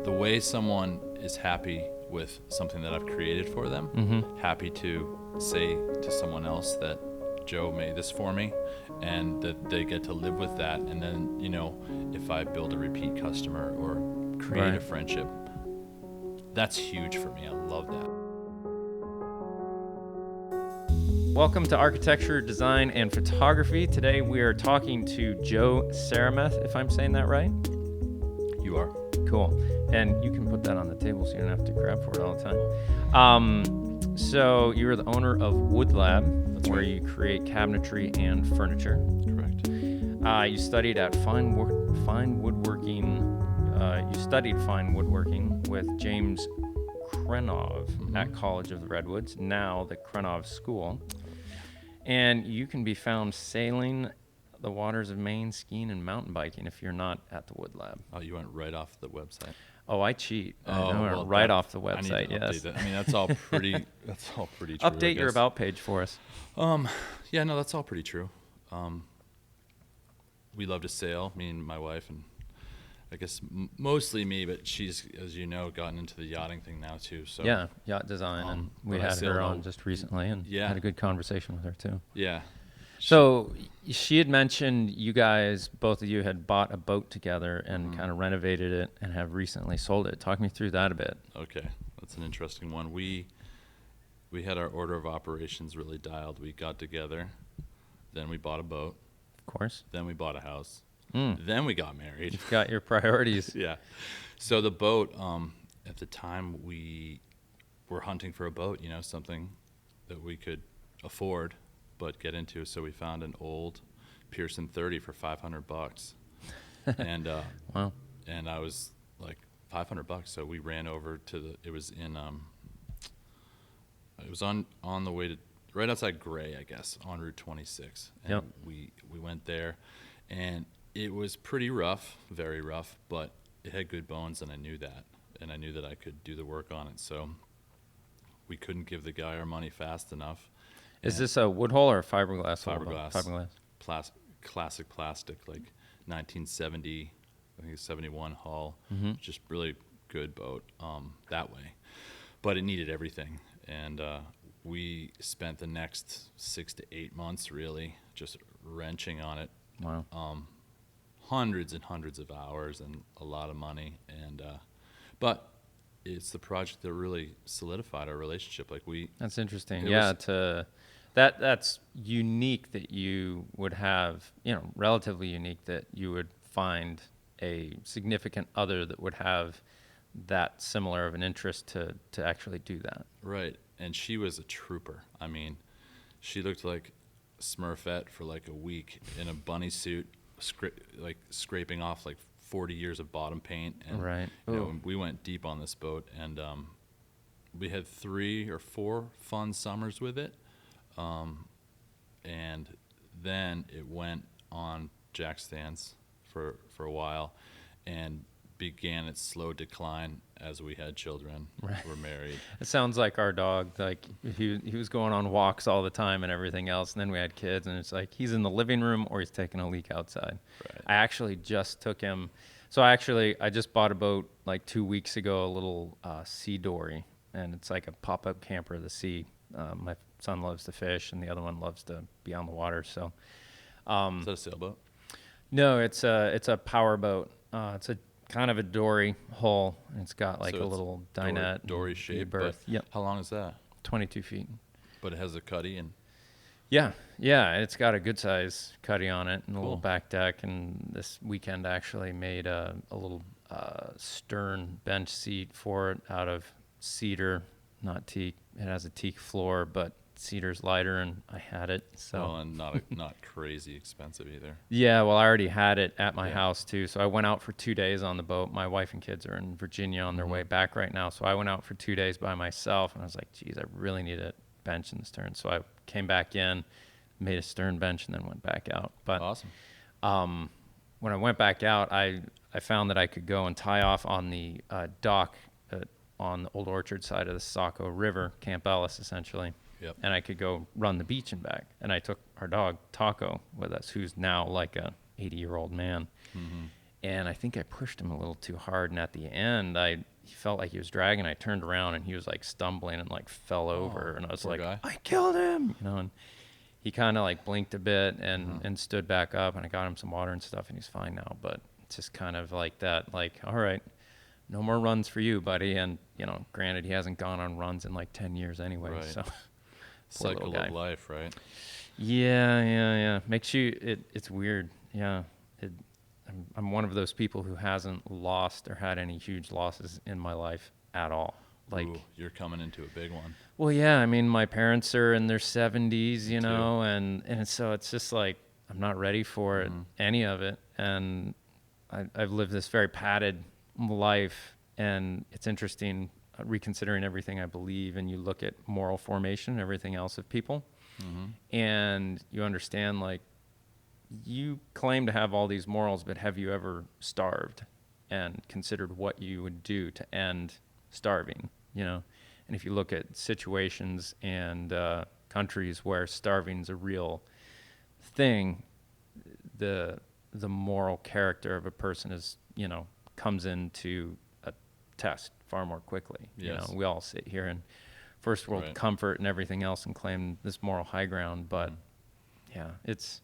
the way someone is happy with something that I've created for them, happy to say to someone else that Joe made this for me, and that they get to live with that. And then, if I build a repeat customer or create a friendship, that's huge for me. I love that. Welcome to Architecture, Design, and Photography. Today we are talking to Joe Seremeth, if I'm saying that right. You are. Cool. And you can put that on the table so you don't have to grab for it all the time. So you're the owner of Woodlab, where you create cabinetry and furniture. Correct. You studied at fine woodworking. You studied fine woodworking with James Krenov at College of the Redwoods, now the Krenov School. And you can be found sailing the waters of Maine, skiing and mountain biking if you're not at the Woodlab. Oh, you went right off the website. Oh, I cheat. Well, right off the website. I need to update that. I mean, that's all pretty. That's all pretty true. Update your about page for us. Yeah, no, that's all pretty true. We love to sail, me and my wife, and I guess mostly me, but she's, as you know, gotten into the yachting thing now too. So yeah, yacht design, and we had her on just recently, and had a good conversation with her too. Yeah. So she had mentioned you guys, both of you, had bought a boat together and kind of renovated it and have recently sold it. Talk me through that a bit. Okay, that's an interesting one. We had our order of operations really dialed. We got together, then we bought a boat. Of course. Then we bought a house. Then we got married. You've got your priorities. Yeah. So the boat, at the time we were hunting for a boat, something that we could afford but get into. So we found an old Pearson 30 for $500. And wow. And I was like, $500. So we ran over to it was on the way to right outside Gray, I guess, on Route 26. And we went there, and it was pretty rough, very rough, but it had good bones, and I knew that. And I knew that I could do the work on it. So we couldn't give the guy our money fast enough. Is this a wood hull or a fiberglass hull? Fiberglass. Classic plastic, like 1970, I think it's 71 hull. Just really good boat that way. But it needed everything. And we spent the next 6 to 8 months really just wrenching on it. Wow. Hundreds and hundreds of hours and a lot of money, and but it's the project that really solidified our relationship. That's interesting. That's unique that you would have, relatively unique that you would find a significant other that would have that similar of an interest to actually do that. Right, and she was a trooper. I mean, she looked like Smurfette for like a week in a bunny suit, scraping off like 40 years of bottom paint. And we went deep on this boat, and we had 3 or 4 fun summers with it. And then it went on jack stands for a while, and began its slow decline as we had children. Were married. It sounds like our dog. Like he was going on walks all the time and everything else, and then we had kids, and it's like he's in the living room or he's taking a leak outside. Right. I actually just took him. So I just bought a boat like 2 weeks ago, a little Sea Dory, and it's like a pop-up camper of the sea. My son loves to fish, and the other one loves to be on the water. So, is that a sailboat? No, it's a power boat. It's a kind of a dory hull, and it's got like a little dinette dory shape berth. Yep. How long is that? 22 feet. But it has a cuddy and yeah, it's got a good size cuddy on it and a little back deck. And this weekend actually made a little stern bench seat for it out of cedar, not teak. It has a teak floor, but cedar's lighter, and I had it. So and not crazy expensive either. Yeah, well, I already had it at my house too. So I went out for 2 days on the boat. My wife and kids are in Virginia on their way back right now. So I went out for 2 days by myself, and I was like, geez, I really need a bench in the stern. So I came back in, made a stern bench, and then went back out. But awesome. When I went back out, I found that I could go and tie off on the dock on the Old Orchard side of the Saco River, Camp Ellis essentially. Yep. And I could go run the beach and back. And I took our dog, Taco, with us, who's now like a 80-year-old man. And I think I pushed him a little too hard. And at the end, he felt like he was dragging. I turned around and he was like stumbling and like fell over. And I was like, guy. I killed him, you know. And he kind of like blinked a bit and stood back up. And I got him some water and stuff, and he's fine now. But it's just kind of like that, like, all right, no more runs for you, buddy. And, you know, granted, he hasn't gone on runs in like 10 years anyway. Right. So Cycle of life, right? Yeah. Makes you, it's weird. Yeah. I'm one of those people who hasn't lost or had any huge losses in my life at all. Like, ooh, you're coming into a big one. Well, yeah, I mean, my parents are in their 70s, you know, and so it's just like, I'm not ready for it, any of it. And I've lived this very padded life, and it's interesting reconsidering everything I believe, and you look at moral formation and everything else of people, and you understand, like, you claim to have all these morals, but have you ever starved and considered what you would do to end starving, you know? And if you look at situations and countries where starving's a real thing, the moral character of a person is, you know, comes into a test far more quickly. Yes. You know, we all sit here in first world comfort and everything else and claim this moral high ground, but yeah, it's...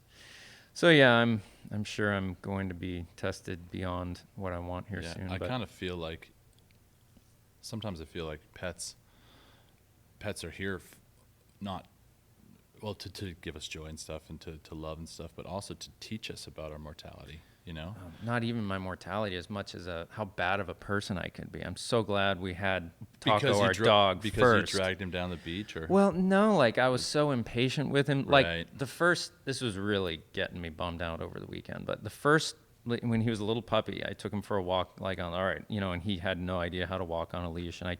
So yeah, I'm sure I'm going to be tested beyond what I want here soon. I kind of feel like sometimes I feel like pets are here not well to give us joy and stuff, and to love and stuff, but also to teach us about our mortality, you know? Not even my mortality as much as how bad of a person I could be. I'm so glad we had Taco, our dog, because first. you dragged him down the beach, or? Well, no, like I was so impatient with him. Right. Like this was really getting me bummed out over the weekend, but when he was a little puppy, I took him for a walk, like all right, you know, and he had no idea how to walk on a leash, and I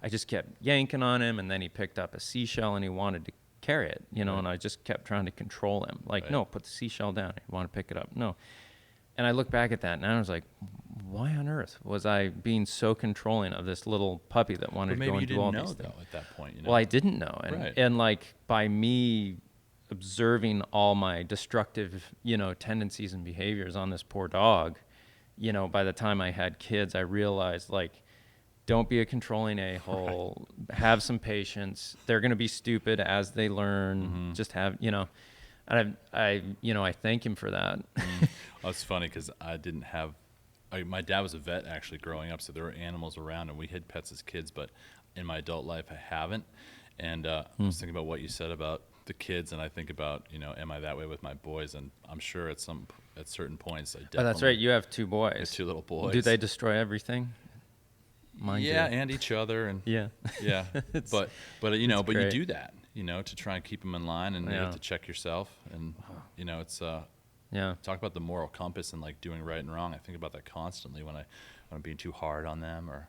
just kept yanking on him, and then he picked up a seashell and he wanted to carry it, you know, and I just kept trying to control him. Like, no, put the seashell down. You want to pick it up. No. And I look back at that and I was like, why on earth was I being so controlling of this little puppy that wanted to go and do all these things? Maybe you didn't know, though, at that point, you know? Well, I didn't know. And like by me observing all my destructive, you know, tendencies and behaviors on this poor dog, you know, by the time I had kids, I realized, like, don't be a controlling a-hole. Right. Have some patience. They're going to be stupid as they learn. Just have, you know, and I thank him for that. Well, it's funny because my dad was a vet actually growing up, so there were animals around, and we had pets as kids, but in my adult life, I haven't. And I was thinking about what you said about the kids, and I think about, you know, am I that way with my boys? And I'm sure at certain points, I definitely. Oh, that's right. You have two boys. I have two little boys. Do they destroy everything? Mine do. And each other, and yeah. but you know, but great. you do that, you know, to try and keep them in line, and you have to check yourself, and you know, it's talk about the moral compass and like doing right and wrong. I think about that constantly when I'm being too hard on them, or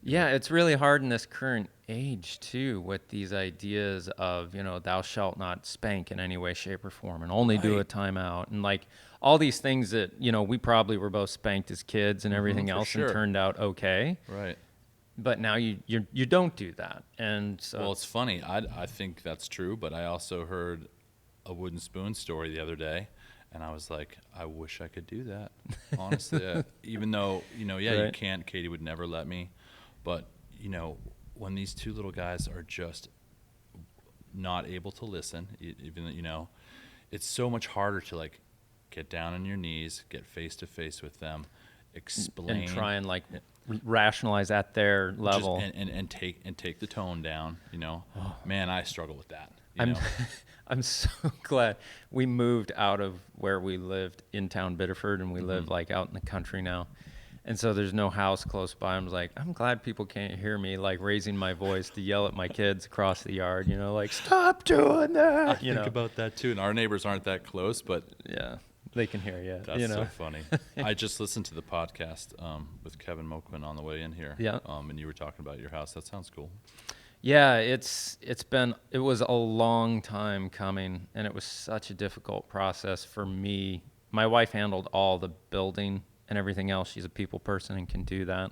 it's really hard in this current age too, with these ideas of, you know, thou shalt not spank in any way, shape, or form, and only do a timeout, and like all these things that, you know, we probably were both spanked as kids and everything else, and turned out okay. Right. But now you don't do that, and so. Well, it's funny. I think that's true, but I also heard a wooden spoon story the other day, and I was like, I wish I could do that. Honestly, even though, you know, you can't. Katie would never let me. But, you know, when these two little guys are just not able to listen, even, you know, it's so much harder to, like, get down on your knees, get face to face with them, explain. And try and, like, rationalize at their level. And take the tone down, you know. Man, I struggle with that. You know? I'm so glad we moved out of where we lived in town, Biddeford, and we live, like, out in the country now. And so there's no house close by. I'm glad people can't hear me, like, raising my voice to yell at my kids across the yard, you know, like, stop doing that. I think about that too. And our neighbors aren't that close, but yeah, they can hear you. That's you know? So funny. I just listened to the podcast with Kevin Moquin on the way in here. Yeah. And you were talking about your house. That sounds cool. Yeah, it was a long time coming, and it was such a difficult process for me. My wife handled all the building and everything else. She's a people person and can do that.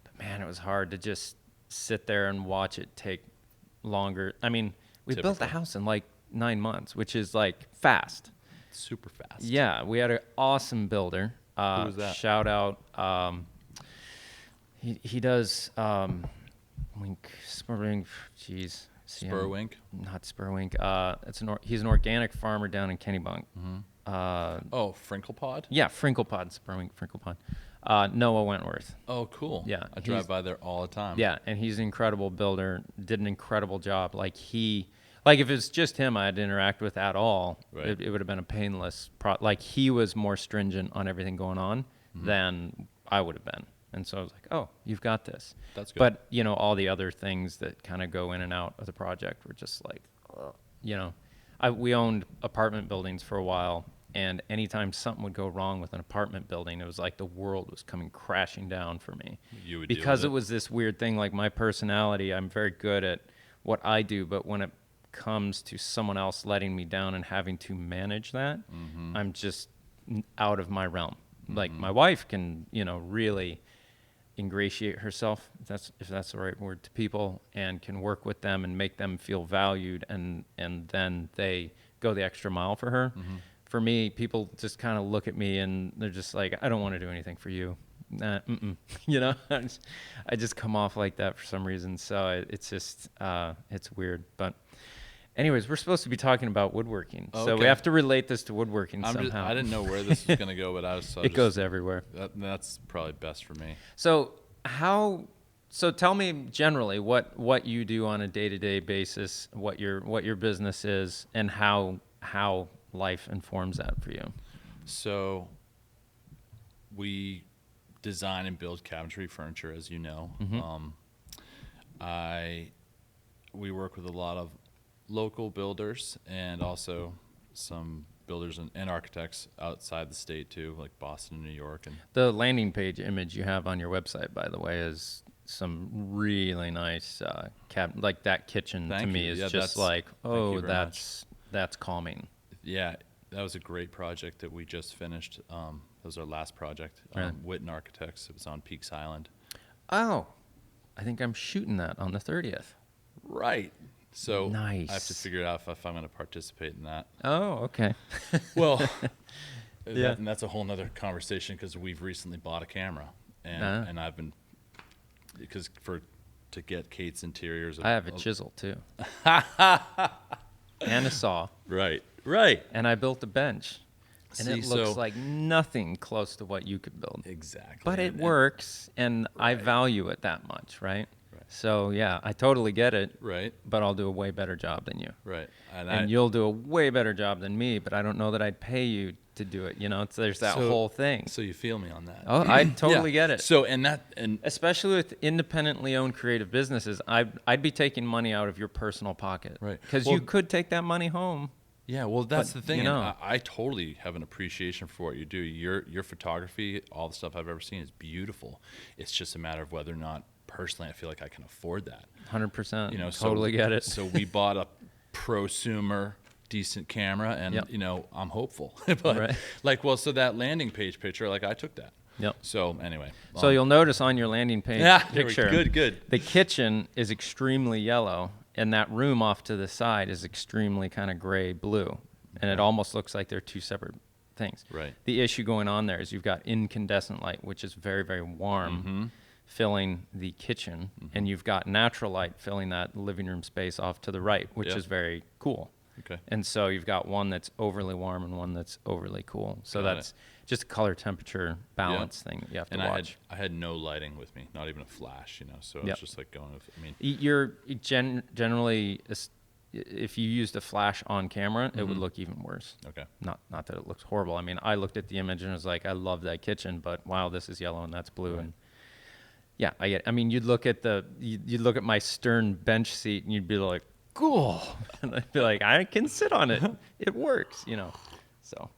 But man, it was hard to just sit there and watch it take longer. I mean, we built the house in like 9 months, which is like fast. Super fast. Yeah, we had an awesome builder, Who was that? Shout out. He does Wink Spurwink. Jeez. Spurwink? Not Spurwink. He's an organic farmer down in Kennebunk. Frinklepod? Yeah, Frinklepod. Spurwink, Frinklepod. Noah Wentworth. Oh, cool. Yeah, I drive by there all the time. Yeah, and he's an incredible builder. Did an incredible job. Like if it's just him I had to interact with at all, Right. it would have been a painless. Like he was more stringent on everything going on than I would have been. And so I was like, oh, you've got this. That's good. But, all the other things that kind of go in and out of the project were just like, we owned apartment buildings for a while. And anytime something would go wrong with an apartment building, it was like the world was coming crashing down for me. You would deal because with it was this weird thing, like my personality, I'm very good at what I do. But when it comes to someone else letting me down and having to manage that, I'm just out of my realm. Like my wife can, really ingratiate herself, if that's the right word, to people, and can work with them and make them feel valued, and then they go the extra mile for her. For me, people just kind of look at me and they're just like, I don't want to do anything for you. Nah, I just come off like that for some reason. So it's just it's weird. But anyways, we're supposed to be talking about woodworking, so we have to relate this to woodworking somehow. I didn't know where this was going to go, but it goes everywhere. That's probably best for me. So tell me generally what you do on a day-to-day basis, what your business is, and how life informs that for you. So we design and build cabinetry furniture, as you know. We work with a lot of local builders and also some builders and architects outside the state too, like Boston and New York. And the landing page image you have on your website, by the way, is some really nice like that kitchen. Thank to me you. is Yeah, just like, oh, that's calming. Yeah, that was a great project that we just finished. That was our last project. Right. Witten Architects. It was on Peaks Island. Oh, I think I'm shooting that on the 30th. Right. So nice. I have to figure out if I'm going to participate in that. Oh, okay. Well, Yeah. and that's a whole nother conversation because we've recently bought a camera, and I've been to get Kate's interiors. I have a chisel too, and a saw. Right. And I built a bench, and it looks like nothing close to what you could build. Exactly. But it works, and I value it that much, right? So yeah, I totally get it. Right. But I'll do a way better job than you. Right. And you'll do a way better job than me, but I don't know that I'd pay you to do it. There's that whole thing. So you feel me on that? Oh, I totally get it. So and especially with independently owned creative businesses, I'd be taking money out of your personal pocket, right? Because you could take that money home. Yeah, well, that's the thing. I totally have an appreciation for what you do. Your photography, all the stuff I've ever seen is beautiful. It's just a matter of whether or not, personally, I feel like I can afford that. 100%. Totally get it. So we bought a prosumer, decent camera, and I'm hopeful. But so that landing page picture, I took that. Yep. So anyway. So you'll notice on your landing page picture, good. The kitchen is extremely yellow, and that room off to the side is extremely kind of gray blue, and it almost looks like they're two separate things. Right. The issue going on there is you've got incandescent light, which is very, very warm, filling the kitchen, and you've got natural light filling that living room space off to the right, which is very cool. Okay. And so you've got one that's overly warm and one that's overly cool. So that's just a color temperature balance thing that you have to watch. I had no lighting with me, not even a flash, so it's just like going with, You're generally, if you used a flash on camera, it would look even worse. Okay. Not that it looks horrible. I looked at the image and was like, I love that kitchen, but wow, this is yellow and that's blue. Right. And yeah, I get it. You'd look at my stern bench seat and you'd be like, cool. And I'd be like, I can sit on it. It works, so.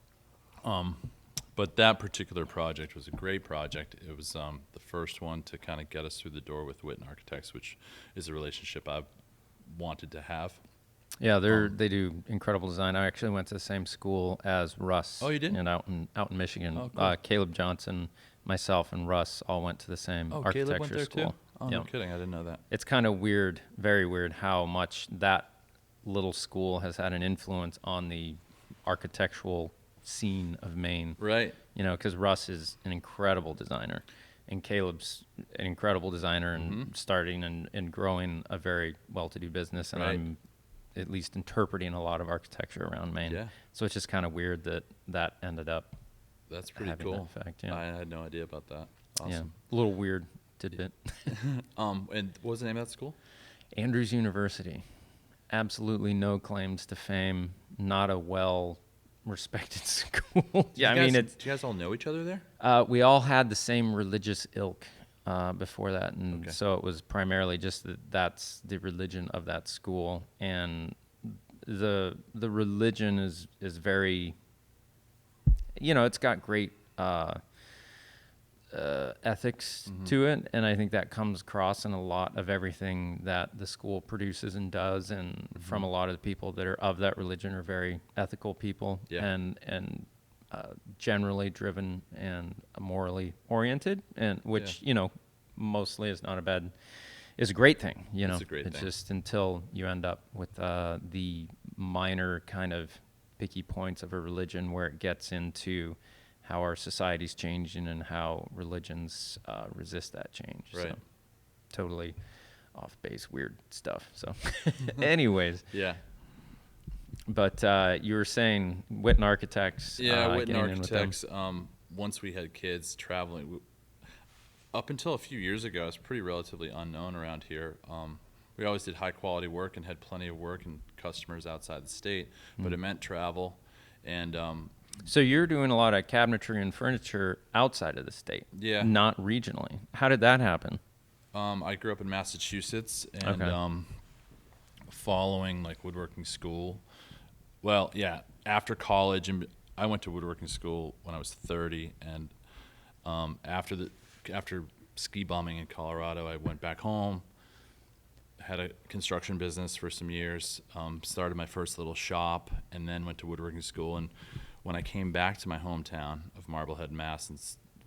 But that particular project was a great project. It was the first one to kind of get us through the door with Witten Architects, which is a relationship I've wanted to have. Yeah, they do incredible design. I actually went to the same school as Russ. Oh, you did? And out in Michigan. Oh, cool. Caleb Johnson, myself, and Russ all went to the same architecture Caleb went there school. Too? Oh, no kidding. I didn't know that. It's kind of weird, very weird, how much that little school has had an influence on the architectural scene of Maine. Right. You know, because Russ is an incredible designer, and Caleb's an incredible designer, and starting and growing a very well-to-do business, and Right. I'm at least interpreting a lot of architecture around Maine. Yeah. So it's just kind of weird that ended up That's pretty having cool. that effect. Yeah. I had no idea about that. Yeah. Awesome. A little weird tidbit. And what was the name of that school? Andrews University. Absolutely no claims to fame. Not a well-respected school. Yeah, I mean, Do you guys all know each other there? we all had the same religious ilk before that, and Okay. so it was primarily just that's the religion of that school, and the religion is very, you know, it's got great ethics to it, and I think that comes across in a lot of everything that the school produces and does, and from a lot of the people that are of that religion are very ethical people, Yeah. and generally driven and morally oriented, and which Yeah. you know mostly is a great thing. You know, It's a great thing. just until you end up with the minor kind of picky points of a religion where it gets into how our society's changing and how religions resist that change. Right. So, totally off base, weird stuff. So, anyways, Yeah. but you were saying Witten Architects. Yeah, Witten getting in with them. Architects. Once we had kids traveling, up until a few years ago, it was pretty relatively unknown around here. We always did high quality work and had plenty of work and customers outside the state, but it meant travel. And So you're doing a lot of cabinetry and furniture outside of the state, Yeah. not regionally. How did that happen? I grew up in Massachusetts, and Okay. following like woodworking school. Well, yeah, after college, and I went to woodworking school when I was 30, and after ski bumming in Colorado, I went back home, had a construction business for some years, started my first little shop, and then went to woodworking school. And when I came back to my hometown of Marblehead, Mass, and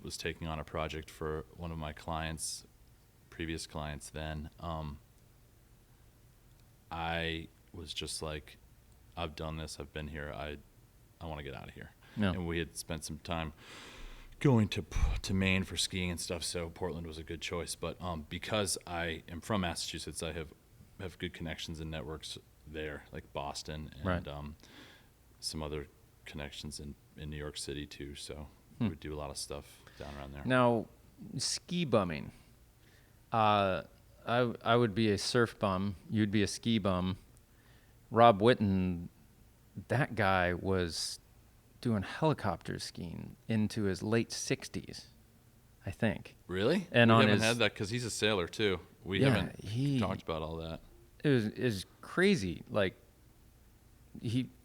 was taking on a project for one of my clients, previous clients then, I was just like, I've done this, I've been here, I want to get out of here. Yeah. And we had spent some time going to Maine for skiing and stuff, so Portland was a good choice. But because I am from Massachusetts, I have good connections and networks there, like Boston and Right. some other connections in New York City too. So we would do a lot of stuff down around there. Now, ski bumming. I would be a surf bum. You'd be a ski bum. Rob Witten, that guy was doing helicopter skiing into his late 60s, I think. Really? And we on haven't his- had that because he's a sailor too. We Yeah, haven't he- talked about all that. It was crazy. Like,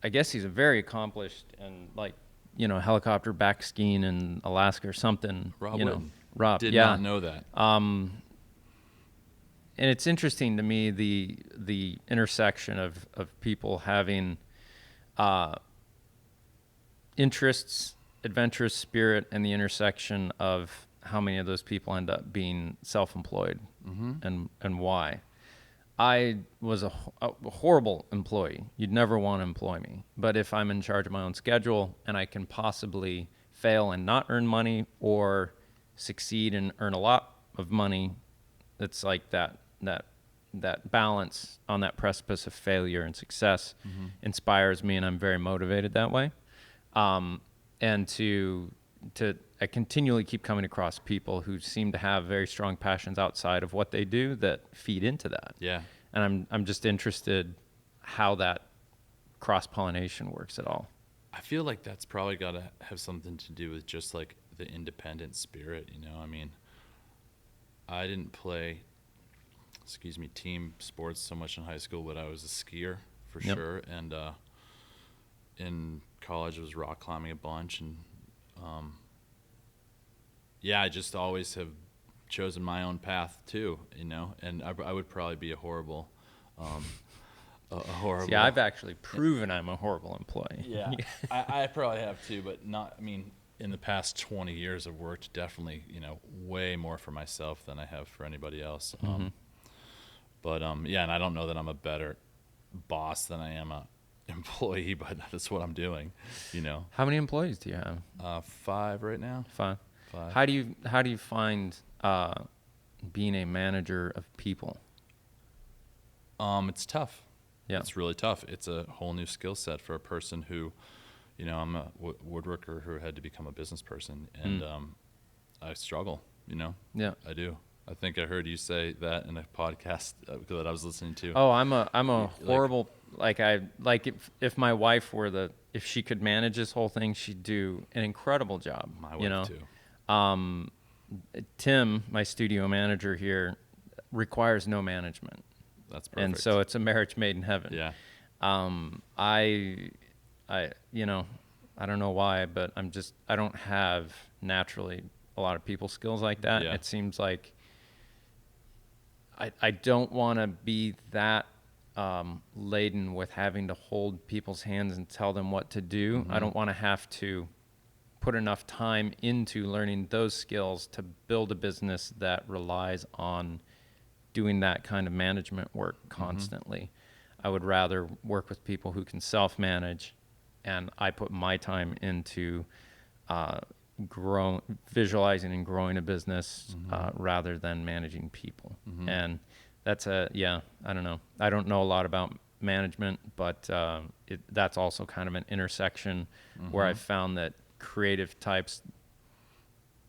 I guess he's a very accomplished and like, you know, helicopter back skiing in Alaska or something. Rob you know, Witten. Rob, Did yeah. not know that. And it's interesting to me the intersection of people having interests, adventurous spirit, and the intersection of how many of those people end up being self-employed and why. I was a horrible employee. You'd never want to employ me. But if I'm in charge of my own schedule and I can possibly fail and not earn money or succeed and earn a lot of money, it's like that balance on that precipice of failure and success inspires me, and I'm very motivated that way. And I continually keep coming across people who seem to have very strong passions outside of what they do that feed into that. Yeah. And I'm just interested how that cross-pollination works at all. I feel like that's probably got to have something to do with just like the independent spirit, you know? I mean, I didn't play, team sports so much in high school, but I was a skier for Yep. sure. And in college, I was rock climbing a bunch. And yeah, I just always have chosen my own path too, you know? And I would probably be a horrible, a horrible. See, I've actually proven I'm a horrible employee. Yeah, I probably have too, but not. I mean, in the past 20 years, I've worked definitely, you know, way more for myself than I have for anybody else. But yeah, and I don't know that I'm a better boss than I am a employee, but that's what I'm doing, you know. How many employees do you have? 5 right now. 5. 5. How do you find being a manager of people? It's tough. Yeah. It's really tough. It's a whole new skill set for a person who, you know, I'm a woodworker who had to become a business person, and I struggle, you know. Yeah. I do. I think I heard you say that in a podcast that I was listening to. Oh, I'm a horrible, if my wife were if she could manage this whole thing, she'd do an incredible job. My you know? wife too. Tim, my studio manager here, requires no management. That's perfect. And so it's a marriage made in heaven. Yeah. I you know, I don't know why, but I don't have naturally a lot of people skills like that. Yeah. It seems like I don't want to be that laden with having to hold people's hands and tell them what to do. Mm-hmm. I don't want to have to put enough time into learning those skills to build a business that relies on doing that kind of management work constantly. Mm-hmm. I would rather work with people who can self-manage, and I put my time into visualizing and growing a business rather than managing people. Mm-hmm. And that's I don't know. I don't know a lot about management, but that's also kind of an intersection where I've found that creative types,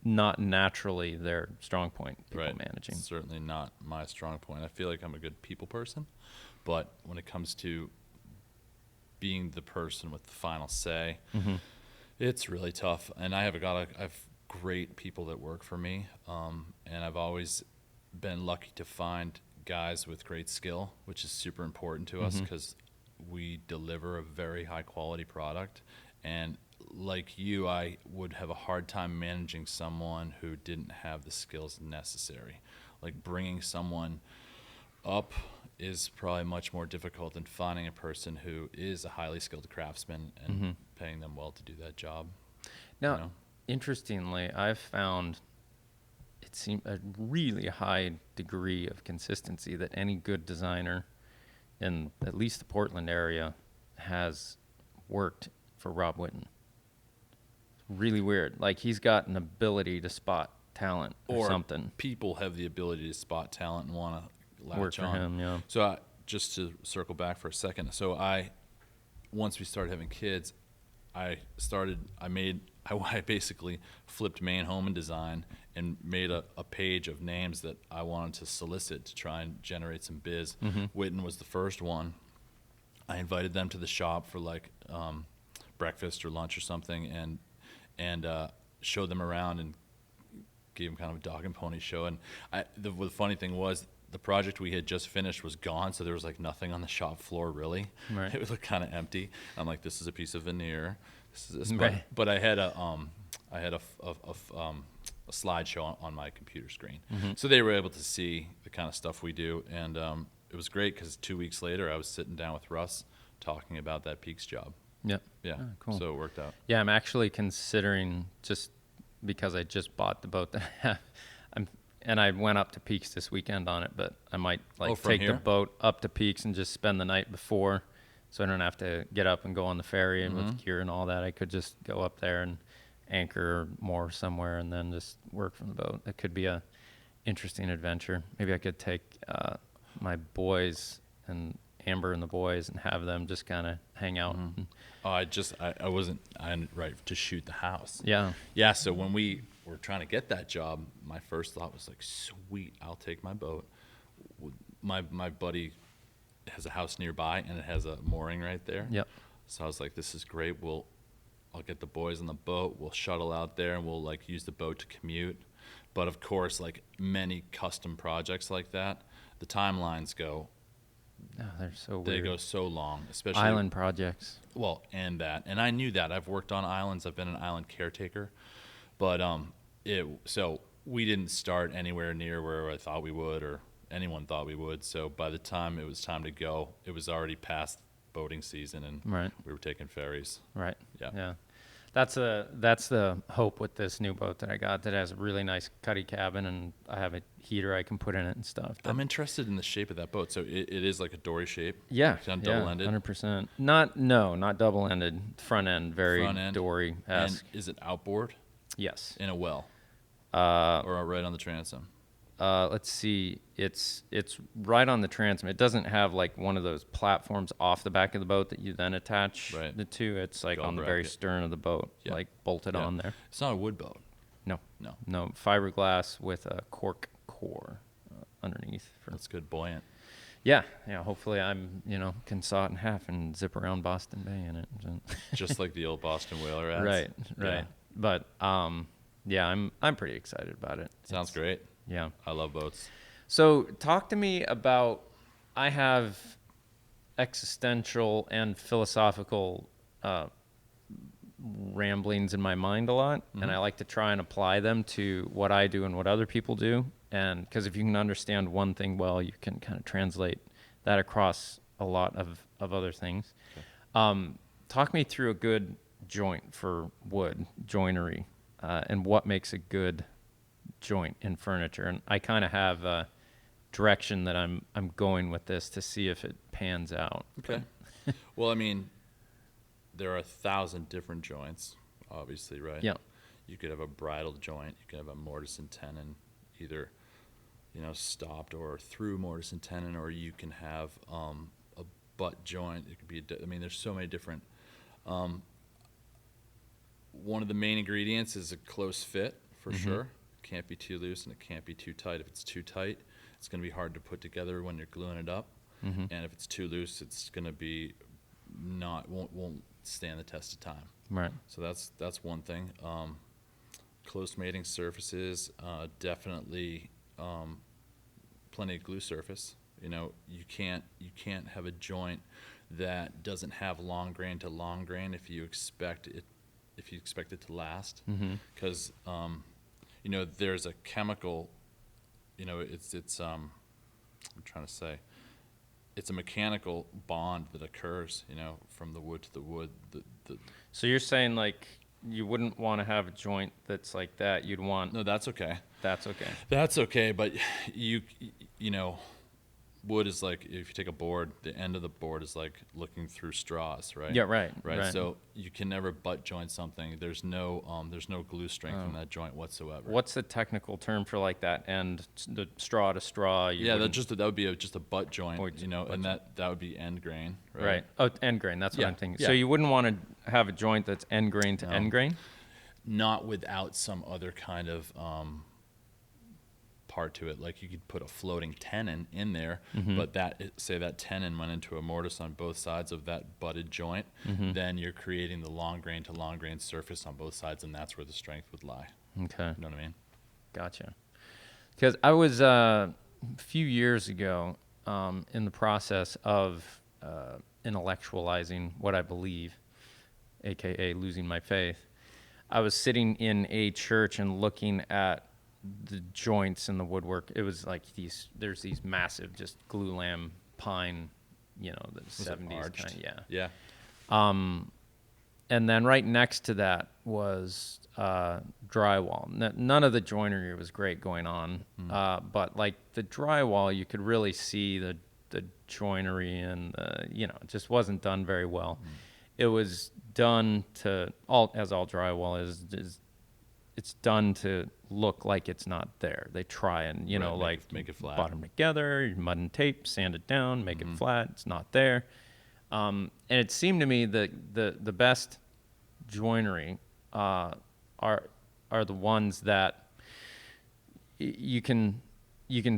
not naturally their strong point, people managing. It's certainly not my strong point. I feel like I'm a good people person, but when it comes to being the person with the final say, it's really tough. And I have great people that work for me, and I've always been lucky to find guys with great skill, which is super important to us because we deliver a very high quality product. And like you, I would have a hard time managing someone who didn't have the skills necessary. Like bringing someone up is probably much more difficult than finding a person who is a highly skilled craftsman and paying them well to do that job. Now, you know? Interestingly, I've found it seems a really high degree of consistency that any good designer in at least the Portland area has worked for Rob Whitten. Really weird. Like he's got an ability to spot talent or something. People have the ability to spot talent and want to latch work for on. Him, yeah. So just to circle back for a second. So once we started having kids, I basically flipped main home and design and made a page of names that I wanted to solicit to try and generate some biz. Whitten was the first one. I invited them to the shop for like breakfast or lunch or something, and showed them around and gave them kind of a dog and pony show. And the funny thing was, the project we had just finished was gone, so there was like nothing on the shop floor really. Right. It looked kind of empty. I'm like, this is a piece of veneer. But I had a slideshow on my computer screen, so they were able to see the kind of stuff we do, and it was great because 2 weeks later I was sitting down with Russ talking about that Peaks job. Yep. Yeah. Oh, cool. So it worked out. Yeah, I'm actually considering, just because I just bought the boat that I have, and I went up to Peaks this weekend on it, but I might take the boat up to Peaks and just spend the night before, so I don't have to get up and go on the ferry and with gear and all that. I could just go up there and anchor more somewhere and then just work from the boat. It could be a interesting adventure. Maybe I could take my boys and Amber and the boys and have them just kind of hang out. I wasn't right to shoot the house. Yeah. So when we were trying to get that job, my first thought was like, sweet, I'll take my boat. My buddy has a house nearby and it has a mooring right there. Yep. So I was like, this is great. I'll get the boys on the boat. We'll shuttle out there and we'll like use the boat to commute. But of course, like many custom projects like that, the timelines go. Oh, they're so weird. They go so long, especially island projects. Well, and I knew that. I've worked on islands. I've been an island caretaker, but so we didn't start anywhere near where I thought we would, or anyone thought we would. So by the time it was time to go, it was already past boating season, and we were taking ferries. Right. Yeah. That's the hope with this new boat that I got that has a really nice cuddy cabin, and I have a heater I can put in it and stuff. I'm interested in the shape of that boat. So it is like a dory shape. Yeah, It's not double-ended. 100%. Not double-ended. Front end, very Front end. dory-esque. And is it outboard? Yes. In a well? Or right on the transom? Let's see. It's right on the transom. It doesn't have like one of those platforms off the back of the boat that you then attach the two. It's like on the very stern of the boat, like bolted on there. It's not a wood boat. No. Fiberglass with a cork core underneath. That's good, buoyant. Yeah. Hopefully, can saw it in half and zip around Boston Bay in it. Just like the old Boston whaler ads. Right. Yeah. But I'm pretty excited about it. Sounds great. Yeah. I love boats. So talk to me about, I have existential and philosophical ramblings in my mind a lot, and I like to try and apply them to what I do and what other people do. And because if you can understand one thing well, you can kind of translate that across a lot of other things. Okay. Talk me through a good joint for wood, joinery, and what makes a good joint in furniture. And I kind of have a direction that I'm going with this to see if it pans out. Okay. Well, I mean, there are 1,000 different joints, obviously, right? Yeah. You could have a bridle joint. You could have a mortise and tenon, either stopped or through mortise and tenon, or you can have a butt joint. It could be there's so many different. One of the main ingredients is a close fit, for sure. It can't be too loose and it can't be too tight. If it's too tight, it's going to be hard to put together when you're gluing it up. And if it's too loose, it's going to be won't stand the test of time. Right. So that's one thing. Close mating surfaces, definitely plenty of glue surface. You can't have a joint that doesn't have long grain to long grain if you expect it to last, because there's a chemical, it's I'm trying to say, it's a mechanical bond that occurs, from the wood to the wood. So you're saying like you wouldn't want to have a joint that's like that. You'd want. No, that's okay. That's okay. That's okay, but wood is like, if you take a board, the end of the board is like looking through straws, right? Yeah, right. So you can never butt joint something. There's no glue strength in that joint whatsoever. What's the technical term for like that end, the straw to straw? That would be just a butt joint, and that would be end grain, right? Right. Oh, end grain. That's what I'm thinking. Yeah. So you wouldn't want to have a joint that's end grain to end grain? Not without some other kind of part to it. Like you could put a floating tenon in there, but that tenon went into a mortise on both sides of that butted joint, then you're creating the long grain to long grain surface on both sides, and that's where the strength would lie. Okay. You know what I mean? Gotcha. Because I was a few years ago in the process of intellectualizing what I believe, aka losing my faith. I was sitting in a church and looking at the joints in the woodwork. It was like there's these massive just glue lamb pine, the 70s kind of, Yeah. And then right next to that was drywall. None of the joinery was great going on, but like the drywall, you could really see the joinery and it just wasn't done very well. It was done as all drywall is it's done to look like it's not there. They try and, make it flat. Bottom together, mud and tape, sand it down, make it flat. It's not there. And it seemed to me that the best joinery are the ones that you can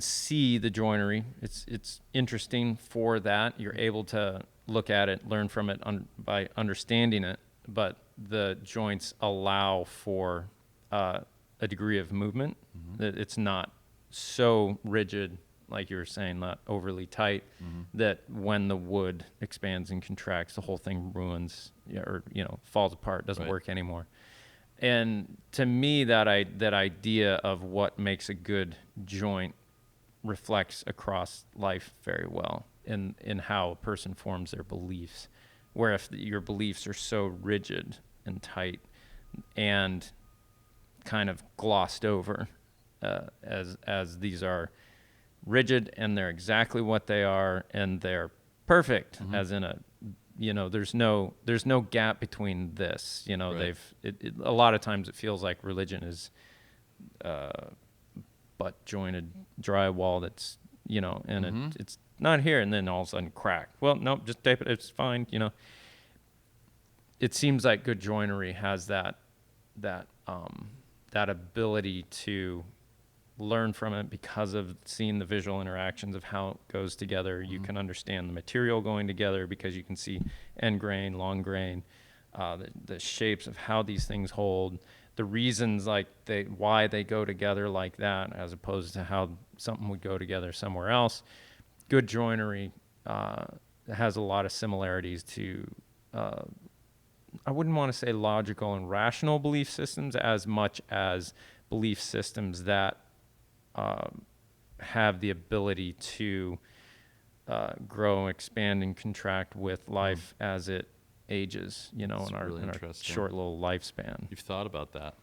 see the joinery. It's interesting for that. You're able to look at it, learn from it by understanding it, but the joints allow for a degree of movement. That it's not so rigid, like you were saying, not overly tight, that when the wood expands and contracts, the whole thing ruins or falls apart, doesn't work anymore. And to me, that idea of what makes a good joint reflects across life very well in how a person forms their beliefs. Where if your beliefs are so rigid and tight, and kind of glossed over as these are rigid and they're exactly what they are and they're perfect, as in a, there's no gap between this, Right. a lot of times it feels like religion is butt jointed drywall that's, and it's not here, and then all of a sudden crack. Well, nope, just tape it, it's fine, It seems like good joinery has that ability to learn from it because of seeing the visual interactions of how it goes together. You can understand the material going together because you can see end grain, long grain, the shapes of how these things hold, the reasons why they go together like that, as opposed to how something would go together somewhere else. Good joinery has a lot of similarities to, I wouldn't want to say logical and rational belief systems as much as belief systems that have the ability to grow, expand, and contract with life as it ages, in our short little lifespan. You've thought about that?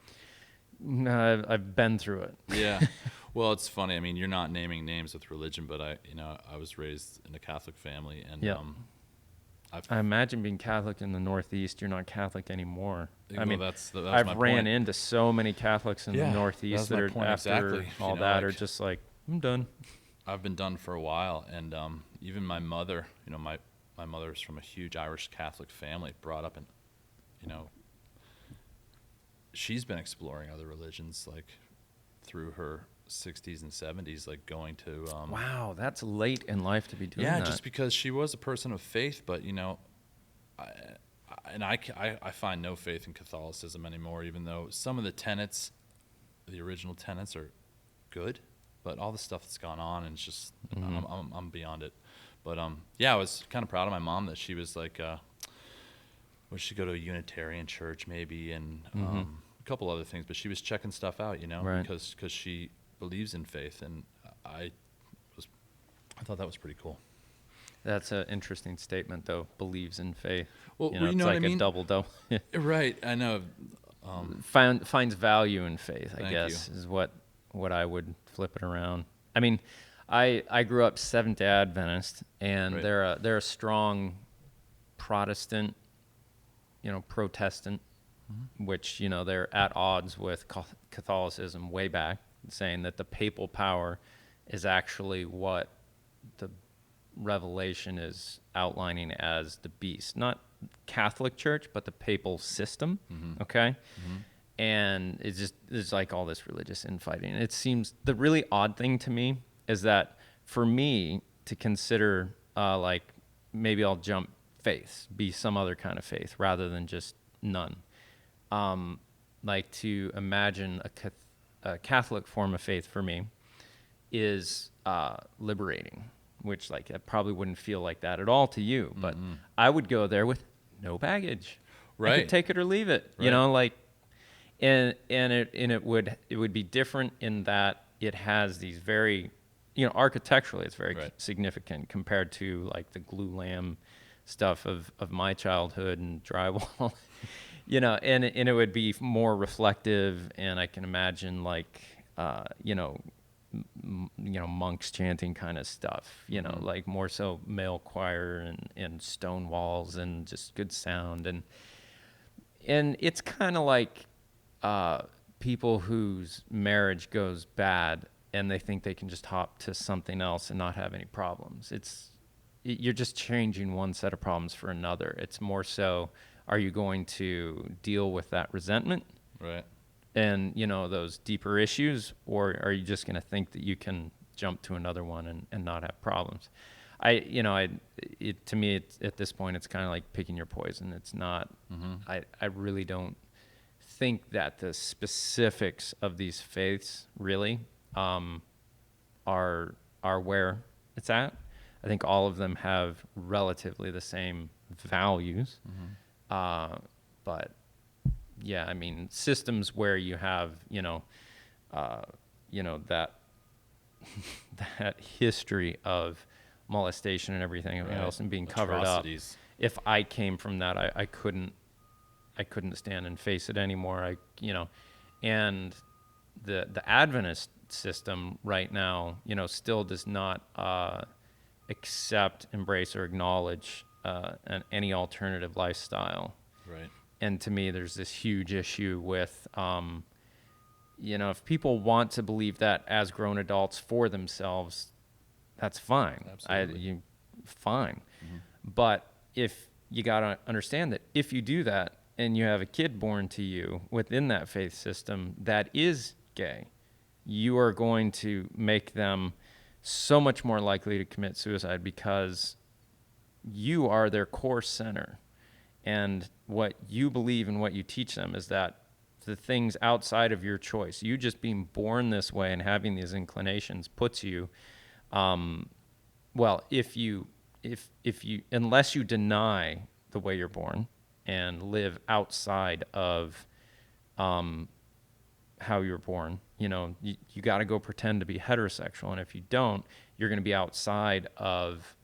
No, I've been through it. Yeah. Well, it's funny. I mean, you're not naming names with religion, but I was raised in a Catholic family, and I imagine being Catholic in the Northeast, you're not Catholic anymore. Well, I mean, that I've my ran point. into so many Catholics in the Northeast that are after all that are just like, I'm done. I've been done for a while, and even my mother, my mother's from a huge Irish Catholic family, brought up, and she's been exploring other religions like through her 60s and 70s, like going to wow, that's late in life to be doing that. Yeah, just because she was a person of faith, but I find no faith in Catholicism anymore, even though some of the tenets, the original tenets, are good, but all the stuff that's gone on, and it's just I'm beyond it. But I was kind of proud of my mom that she was like, would she go to a Unitarian church maybe, and a couple other things, but she was checking stuff out, Right. because she believes in faith, and I thought that was pretty cool. That's an interesting statement, though. Believes in faith. Well, it's know like what I mean? a double. Right, I know. Finds value in faith, I Thank guess, you. is what I would flip it around. I mean, I grew up Seventh-day Adventist, and Right. they're a strong Protestant, Protestant, which, they're at odds with Catholicism way back, saying that the papal power is actually what the Revelation is outlining as the beast, not Catholic Church, but the papal system. Okay. And it's like all this religious infighting. It seems the really odd thing to me is that for me to consider, like, maybe I'll jump faiths, be some other kind of faith rather than just none. Like, to imagine a Catholic form of faith for me is liberating, which, like, it probably wouldn't feel like that at all to you, but I would go there with no baggage. I Right. could take it or leave it, Right. like, and it would be different in that it has these very, architecturally it's very Right. significant compared to like the glue lamb stuff of my childhood and drywall. And it would be more reflective, and I can imagine like monks chanting kind of stuff, like more so male choir and stone walls and just good sound, and it's kind of like people whose marriage goes bad and they think they can just hop to something else and not have any problems. You're just changing one set of problems for another. It's more so, are you going to deal with that resentment Right. and those deeper issues, or are you just going to think that you can jump to another one and not have problems? To me, at this point, it's kind of like picking your poison. It's not. I really don't think that the specifics of these faiths really are where it's at. I think all of them have relatively the same values, but yeah, I mean, systems where you have that that history of molestation and everything Right. else and being covered Atrocities. up. If I came from that, I couldn't couldn't stand and face it anymore. And the Adventist system right now, still does not accept, embrace, or acknowledge any alternative lifestyle. Right. And to me, there's this huge issue with, if people want to believe that as grown adults for themselves, that's fine. Absolutely. Fine. Mm-hmm. But if you got to understand that if you do that and you have a kid born to you within that faith system that is gay, you are going to make them so much more likely to commit suicide because you are their core center. And what you believe and what you teach them is that the things outside of your choice, you just being born this way and having these inclinations puts you, if you, unless you deny the way you're born and live outside of how you're born, you got to go pretend to be heterosexual. And if you don't, you're going to be outside of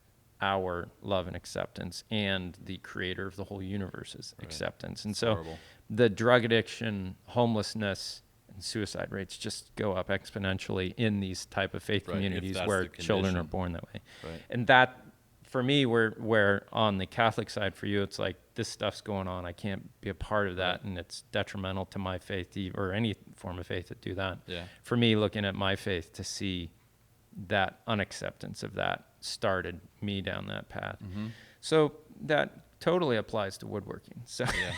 our love and acceptance and the creator of the whole universe's acceptance. And so the drug addiction, homelessness, and suicide rates just go up exponentially in these type of faith communities where children are born that way. Right. And that, for me, where on the Catholic side for you, it's like this stuff's going on. I can't be a part of that, and it's detrimental to my faith or any form of faith to do that. Yeah. For me, looking at my faith to see that unacceptance of that started me down that path. Mm-hmm. So that totally applies to woodworking. So yeah.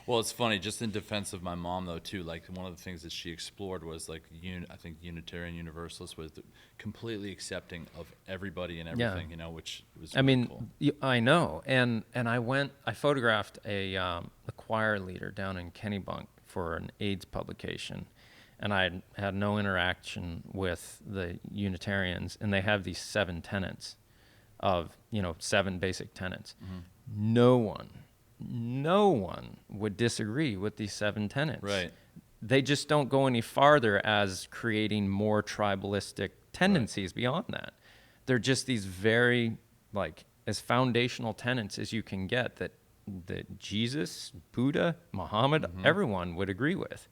Well, it's funny, just in defense of my mom though too, like one of the things that she explored was like I think Unitarian Universalist was completely accepting of everybody and everything, which was really cool. I know. And I photographed a choir leader down in Kennebunk for an AIDS publication. And I had no interaction with the Unitarians, and they have these 7 tenets of, 7 basic tenets. Mm-hmm. No one would disagree with these 7 tenets. Right. They just don't go any farther as creating more tribalistic tendencies beyond that. They're just these very, as foundational tenets as you can get that Jesus, Buddha, Muhammad, everyone would agree with.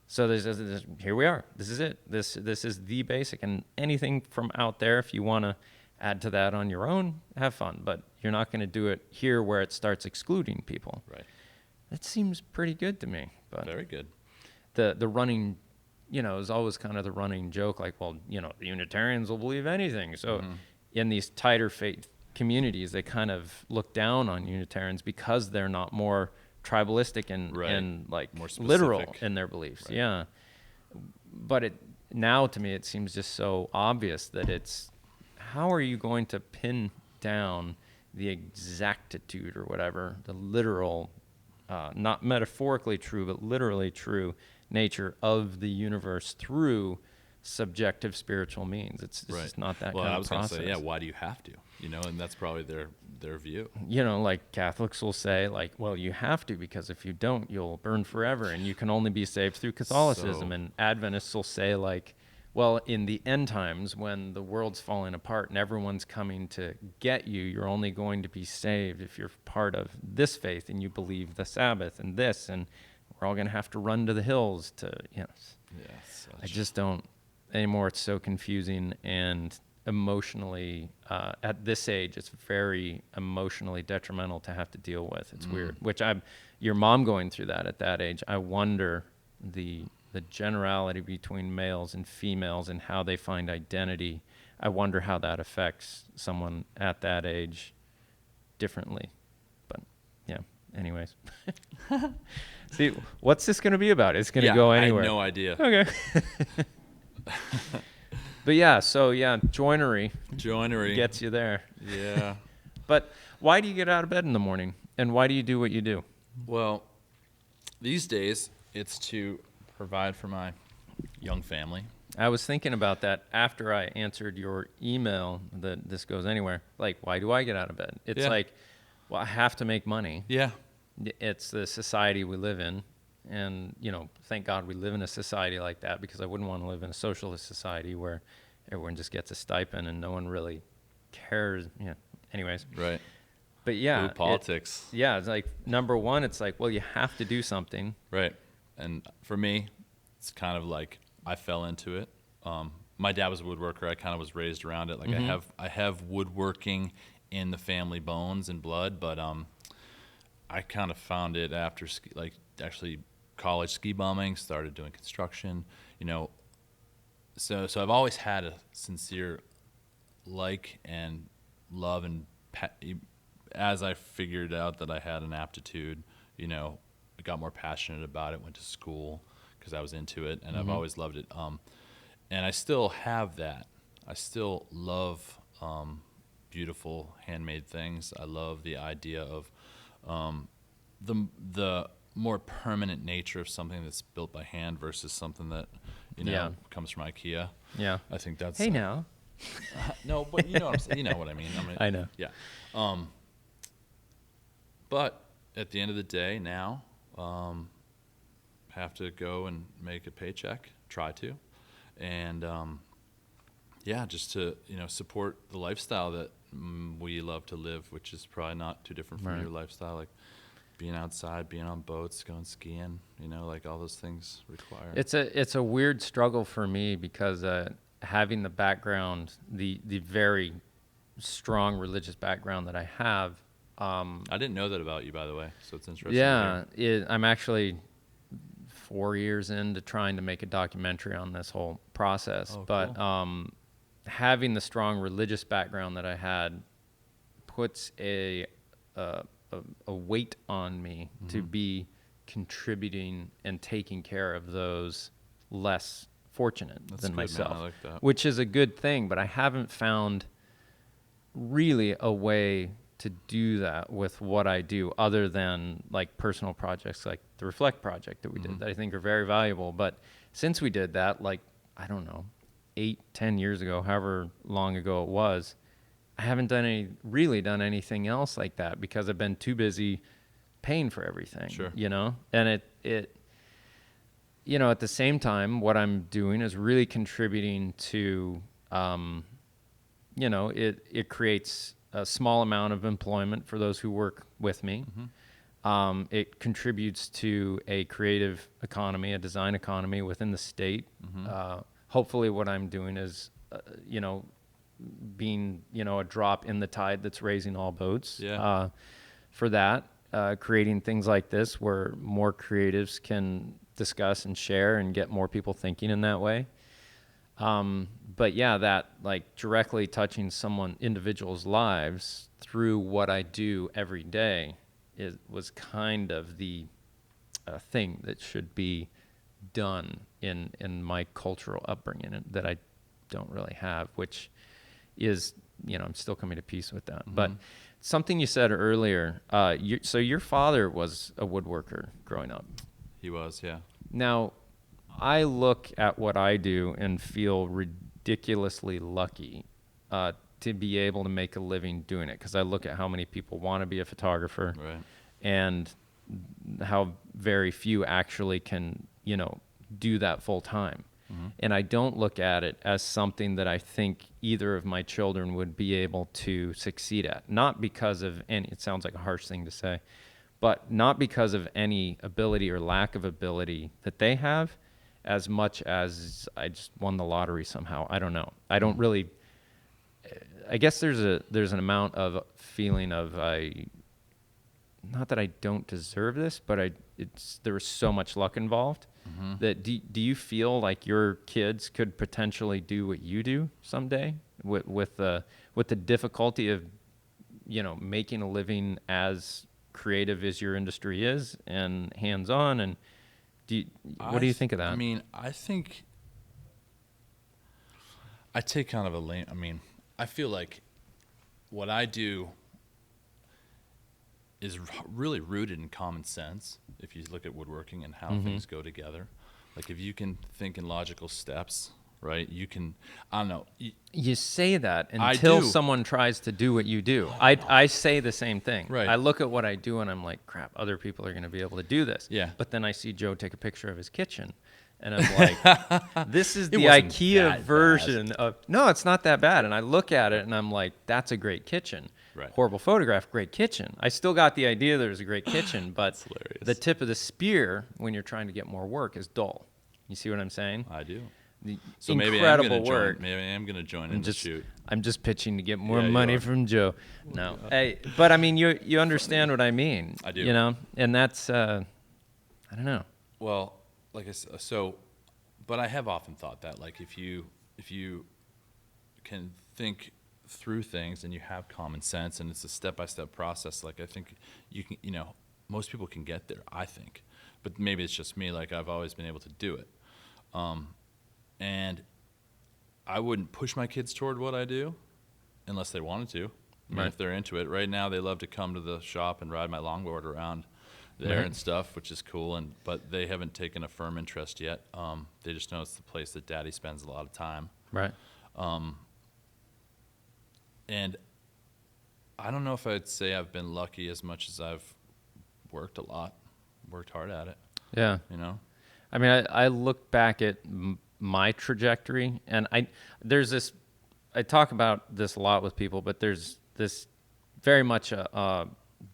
So there's here we are. This is it. This is the basic. And anything from out there, if you want to add to that on your own, have fun. But you're not going to do it here where it starts excluding people. Right. That seems pretty good to me. But very good. The running, is always kind of the running joke. Like, well, the Unitarians will believe anything. So in these tighter faith communities, they kind of look down on Unitarians because they're not more tribalistic and more literal in their beliefs. Right. Yeah. But now to me, it seems just so obvious that it's, how are you going to pin down the exactitude or whatever, the literal, not metaphorically true, but literally true nature of the universe through subjective spiritual means? It's just not that kind of process. Well, I was going to say, why do you have to? And that's probably their view. Like Catholics will say, well, you have to, because if you don't, you'll burn forever, and you can only be saved through Catholicism. And Adventists will say, well, in the end times, when the world's falling apart and everyone's coming to get you, you're only going to be saved if you're part of this faith and you believe the Sabbath and this, and we're all going to have to run to the hills to, I just don't anymore. It's so confusing and emotionally, at this age, it's very emotionally detrimental to have to deal with. It's weird, your mom going through that at that age, I wonder the generality between males and females and how they find identity. I wonder how that affects someone at that age differently. But yeah, anyways. See, what's this going to be about? It's going to go anywhere. I have no idea. Okay. But joinery gets you there. Yeah. But why do you get out of bed in the morning? And why do you do what you do? Well, these days, it's to provide for my young family. I was thinking about that after I answered your email that this goes anywhere. Why do I get out of bed? It's I have to make money. Yeah. It's the society we live in. And, thank God we live in a society like that, because I wouldn't want to live in a socialist society where everyone just gets a stipend and no one really cares. Anyways. Right. But yeah, Ooh, politics. It's like number one, it's like, well, you have to do something. Right. And for me, it's kind of like I fell into it. My dad was a woodworker. I kind of was raised around it. Like I have woodworking in the family bones and blood, but I kind of found it after actually college ski bumming, started doing construction, So I've always had a sincere and love and as I figured out that I had an aptitude, I got more passionate about it, went to school because I was into it, and I've always loved it. And I still have that. I still love beautiful handmade things. I love the idea of the more permanent nature of something that's built by hand versus something that comes from IKEA. Yeah. I think that's Hey now. no, but you know what I'm saying. You know what I mean. I know. Yeah. But at the end of the day, now have to go and make a paycheck. Try to, and just to support the lifestyle that we love to live, which is probably not too different from your lifestyle, like being outside, being on boats, going skiing. Like all those things require. It's a weird struggle for me because having the background, the very strong religious background that I have. I didn't know that about you, by the way, so it's interesting. Yeah, I'm actually 4 years into trying to make a documentary on this whole process. But cool. Having the strong religious background that I had puts a weight on me to be contributing and taking care of those less fortunate than myself, man. I like that. Which is a good thing, but I haven't found really a way to do that with what I do other than like personal projects like the Reflect project that we did that I think are very valuable. But since we did that, like, I don't know, 8-10 years ago, however long ago it was, I haven't really done anything else like that because I've been too busy paying for everything. Sure. And it at the same time, what I'm doing is really contributing to, it creates a small amount of employment for those who work with me. It contributes to a creative economy, a design economy within the state. Hopefully what I'm doing is, being, a drop in the tide that's raising all boats. Yeah. For that, creating things like this where more creatives can discuss and share and get more people thinking in that way. But yeah, that like directly touching individuals' lives through what I do every day was kind of the thing that should be done in my cultural upbringing that I don't really have, which is, I'm still coming to peace with that. But something you said earlier, so your father was a woodworker growing up. He was, yeah. Now, I look at what I do and feel ridiculously lucky to be able to make a living doing it, because I look at how many people want to be a photographer, right, and how very few actually can, do that full time. And I don't look at it as something that I think either of my children would be able to succeed at. Not because of any, it sounds like a harsh thing to say, but not because of any ability or lack of ability that they have, as much as I just won the lottery somehow. I don't know. I don't really, I guess there's an amount of feeling of not that I don't deserve this, but there was so much luck involved. That do you feel like your kids could potentially do what you do someday with the difficulty of making a living as creative as your industry is and hands-on? And what do you think of that? I mean, I think I take kind of I feel like what I do is really rooted in common sense. If you look at woodworking and how things go together, like if you can think in logical steps, right? You can, I don't know. You say that until someone tries to do what you do. I say the same thing. Right. I look at what I do and I'm like, crap, other people are going to be able to do this. Yeah. But then I see Joe take a picture of his kitchen and I'm like, this is the IKEA version of, no, it's not that bad. And I look at it and I'm like, that's a great kitchen. Right. Horrible photograph, great kitchen. I still got the idea there's a great kitchen, but hilarious. the tip of the spear when you're trying to get more work is dull. You see what I'm saying? I do. The So maybe incredible work. Maybe I am gonna join in the shoot. I'm just pitching to get more Yeah, you money are. from Joe. No, hey, but I mean, you understand what I mean. I do. You know, and that's I don't know. Well, like I said, but I have often thought that, like, if you can think through things and you have common sense and it's a step-by-step process, like, I think you can, most people can get there, I think. But maybe it's just me, like, I've always been able to do it. And I wouldn't push my kids toward what I do unless they wanted to. I mean, Right. if they're into it. Right now, they love to come to the shop and ride my longboard around there Right. and stuff, which is cool. But they haven't taken a firm interest yet. They just know it's the place that Daddy spends a lot of time. Right. And I don't know if I'd say I've been lucky as much as I've worked hard at it. Yeah. I mean, I look back at my trajectory, and I talk about this a lot with people, but there's this very much a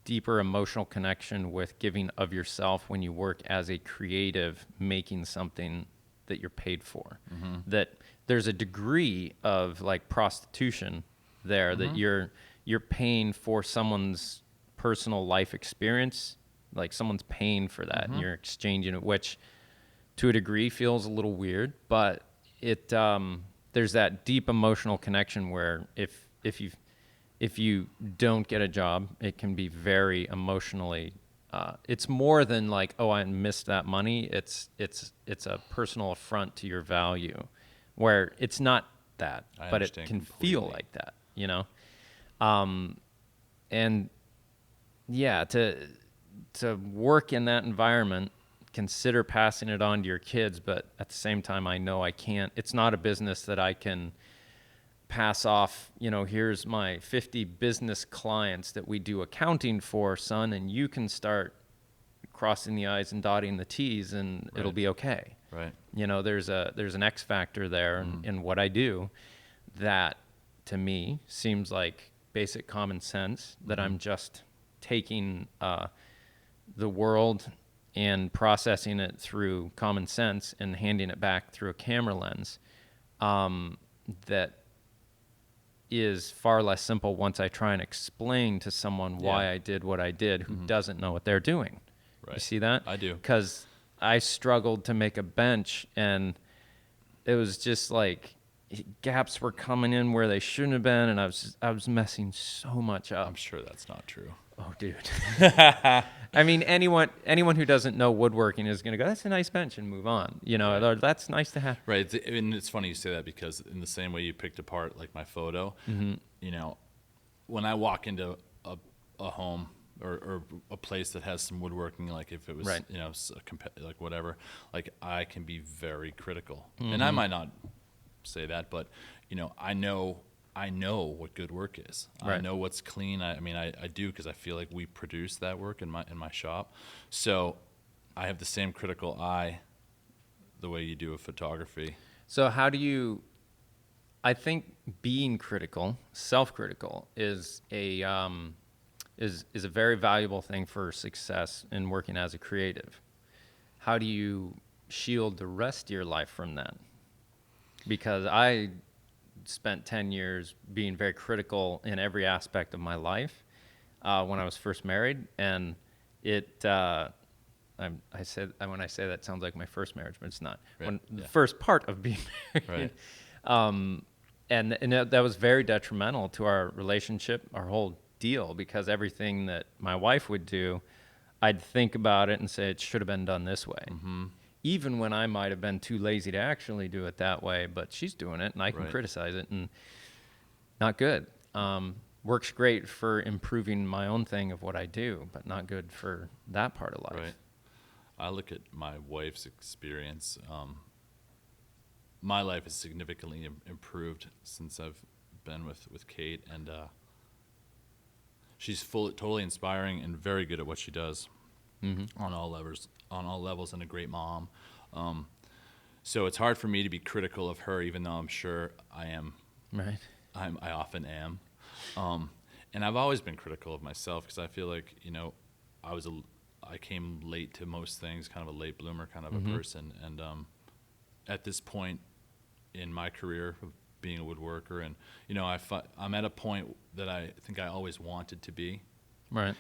deeper emotional connection with giving of yourself when you work as a creative, making something that you're paid for. Mm-hmm. That there's a degree of like prostitution there, Mm-hmm. that you're paying for someone's personal life experience, like someone's paying for that, Mm-hmm. and you're exchanging it, which to a degree feels a little weird, but it there's that deep emotional connection where if you don't get a job, it can be very emotionally. It's more than like, oh, I missed that money. It's a personal affront to your value, where it's not that, I but it understand can feel completely. like that, and yeah, to work in that environment, consider passing it on to your kids, but at the same time, I know I can't. It's not a business that I can pass off, here's my 50 business clients that we do accounting for, son, and you can start crossing the I's and dotting the T's, and it'll Right. be okay. Right. There's an X factor there in what I do that, to me, seems like basic common sense, that I'm just taking the world and processing it through common sense and handing it back through a camera lens, that is far less simple once I try and explain to someone why Yeah. I did what I did who doesn't know what they're doing. You Right. see that? I do. Because I struggled to make a bench, and it was just like gaps were coming in where they shouldn't have been, and I was messing so much up. I'm sure that's not true. Oh, dude. I mean, anyone who doesn't know woodworking is going to go, that's a nice bench, and move on. Right. Or, that's nice to have. Right. And it's funny you say that, because in the same way you picked apart like my photo, when I walk into a home or a place that has some woodworking, like if it was, Right. like whatever, like I can be very critical. And I might not say that, but I know what good work is. I Right. know what's clean. I mean, I do, because I feel like we produce that work in my shop. So I have the same critical eye the way you do with photography. So how do you? I think being critical, self-critical, is a very valuable thing for success in working as a creative. How do you shield the rest of your life from that? Because I spent 10 years being very critical in every aspect of my life when I was first married, and it. When I say that, it sounds like my first marriage, but it's not. Right, The yeah. first part of being married. Right. And that was very detrimental to our relationship, our whole deal, because everything that my wife would do, I'd think about it and say it should have been done this way. Mm-hmm. Even when I might have been too lazy to actually do it that way, but she's doing it, and I can Right. criticize it, and not good. Works great for improving my own thing of what I do, but not good for that part of life. Right. I look at my wife's experience. My life has significantly improved since I've been with Kate, and she's totally inspiring and very good at what she does on all levels, and a great mom. So it's hard for me to be critical of her, even though I'm sure I am. Right. I often am. and I've always been critical of myself because I feel like, I came late to most things, kind of a late bloomer kind of a person. And at this point in my career of being a woodworker, and, I'm at a point that I think I always wanted to be. Right.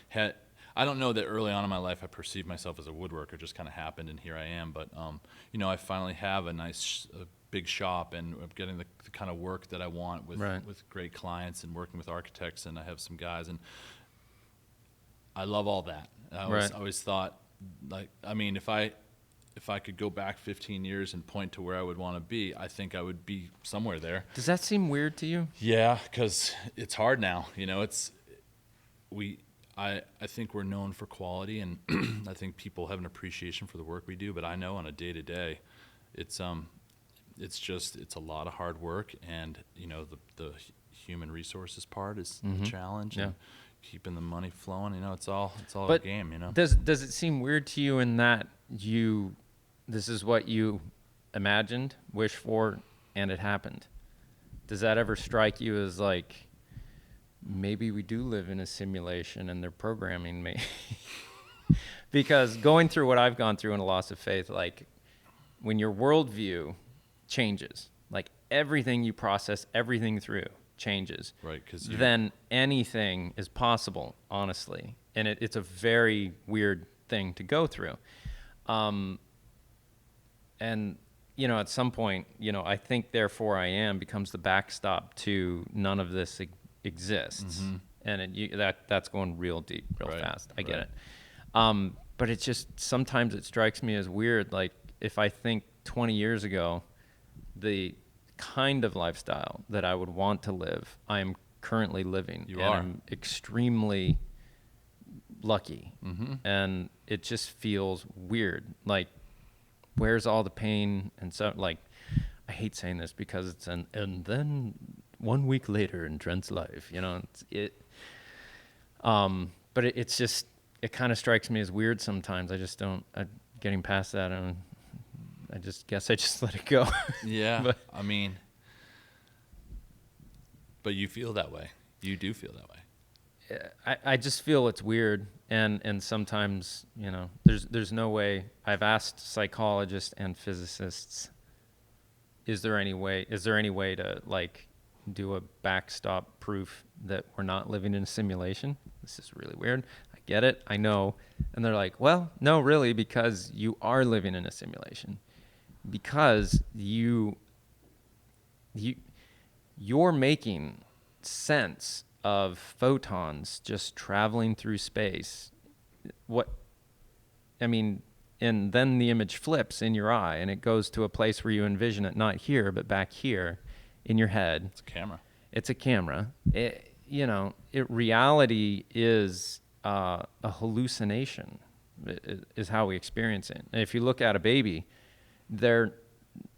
I don't know that early on in my life I perceived myself as a woodworker, it just kind of happened, and here I am. But, I finally have a nice big shop, and I'm getting the kind of work that I want with great clients and working with architects, and I have some guys, and I love all that. I always thought, like, I mean, if I could go back 15 years and point to where I would want to be, I think I would be somewhere there. Does that seem weird to you? Yeah, because it's hard now. I think we're known for quality, and I think people have an appreciation for the work we do. But I know on a day-to-day, it's a lot of hard work, and the human resources part is the challenge. Yeah. And keeping the money flowing, it's all But a game. Does it seem weird to you in that this is what you imagined, wished for, and it happened? Does that ever strike you as like, maybe we do live in a simulation and they're programming me? Because going through what I've gone through in a loss of faith, like when your worldview changes, like everything you process, everything through changes, Right, because then anything is possible, honestly. And it's a very weird thing to go through. And, at some point, I think therefore I am becomes the backstop to none of this exists. And that's going real deep, real fast. I get it. But it's just, sometimes it strikes me as weird. Like if I think 20 years ago, the kind of lifestyle that I would want to live, I am currently living. I'm extremely lucky. And it just feels weird. Like, where's all the pain? And so, like, I hate saying this because it's and then 1 week later in Trent's life, but it's just, it kind of strikes me as weird sometimes. I just don't, getting past that, I just guess I just let it go. Yeah, but you feel that way. You do feel that way. I just feel it's weird, and sometimes, there's no way. I've asked psychologists and physicists, is there any way to like do a backstop proof that we're not living in a simulation? This is really weird. I get it. I know. And they're like, well, no, really, because you are living in a simulation. Because you're making sense of photons just traveling through space. And then the image flips in your eye, and it goes to a place where you envision it not here, but back here in your head. It's a camera. Reality is a hallucination, is how we experience it. And if you look at a baby, they're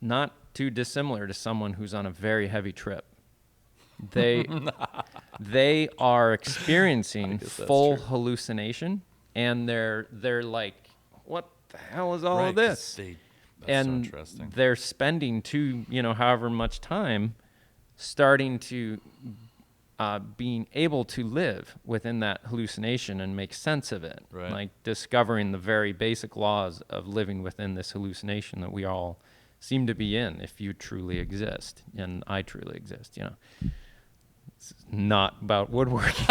not too dissimilar to someone who's on a very heavy trip. They are experiencing full hallucination, and they're like, what the hell is all of this? That's so interesting. They're spending however much time starting to being able to live within that hallucination and make sense of it. Right. Like discovering the very basic laws of living within this hallucination that we all seem to be in, if you truly exist, and I truly exist. It's not about woodworking.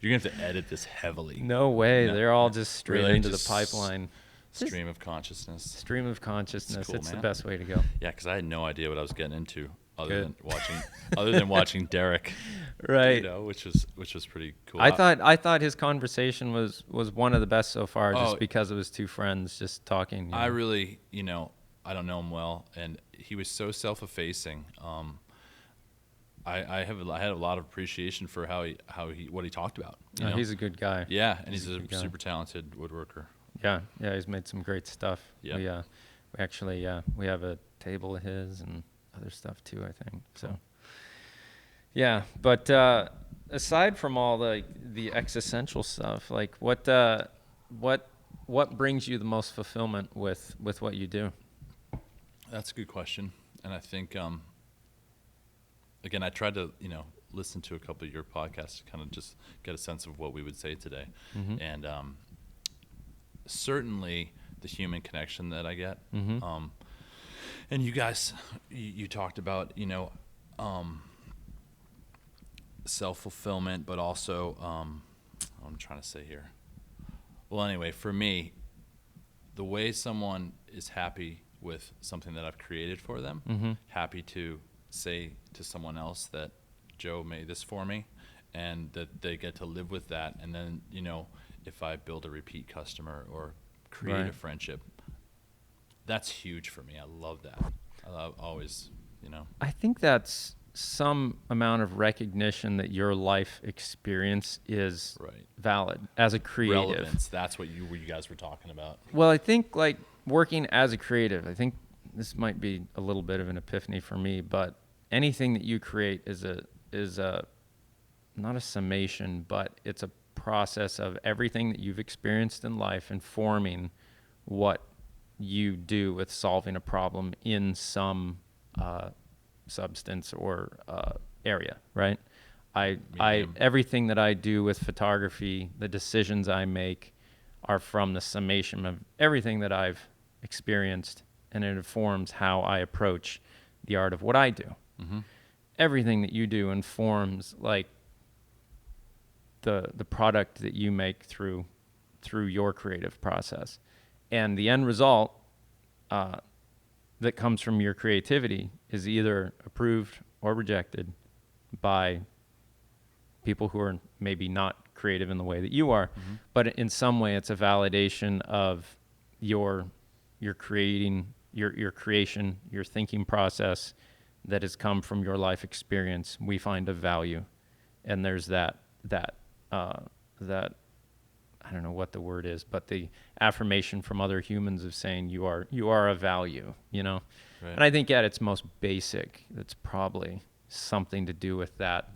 You're gonna have to edit this heavily. No way. No. They're all just straight really into just the pipeline. Stream of consciousness. Stream of consciousness. Cool, it's man. The best way to go. Yeah, because I had no idea what I was getting into other than watching Derek. Right. Which was pretty cool. I thought his conversation was one of the best so far, just because it was two friends just talking. I really, I don't know him well, and he was so self-effacing. I had a lot of appreciation for what he talked about. He's a good guy. Yeah, and he's a super talented woodworker. Yeah, he's made some great stuff. Yeah. We actually we have a table of his and other stuff too, I think. So yeah, but aside from all the existential stuff, like what brings you the most fulfillment with what you do? That's a good question, and I think again, I tried to listened to a couple of your podcasts to kind of just get a sense of what we would say today. And certainly the human connection that I get. And you guys, you talked about, self-fulfillment, but also, what I'm trying to say here. Well, anyway, for me, the way someone is happy with something that I've created for them, happy to say to someone else that Joe made this for me, and that they get to live with that. And then, if I build a repeat customer or create a friendship, that's huge for me. I love that. I always, I think that's some amount of recognition that your life experience is valid as a creative. Relevance. That's what you guys were talking about. Well, I think like working as a creative, I think this might be a little bit of an epiphany for me, but anything that you create is a not a summation, but it's a process of everything that you've experienced in life informing what you do with solving a problem in some substance or area, right? Everything that I do with photography, the decisions I make are from the summation of everything that I've experienced, and it informs how I approach the art of what I do. Everything that you do informs like the product that you make through your creative process, and the end result that comes from your creativity is either approved or rejected by people who are maybe not creative in the way that you are, but in some way it's a validation of your creation, your thinking process that has come from your life experience. We find of value, and there's that I don't know what the word is, but the affirmation from other humans of saying you are of value, Right. And I think at its most basic, it's probably something to do with that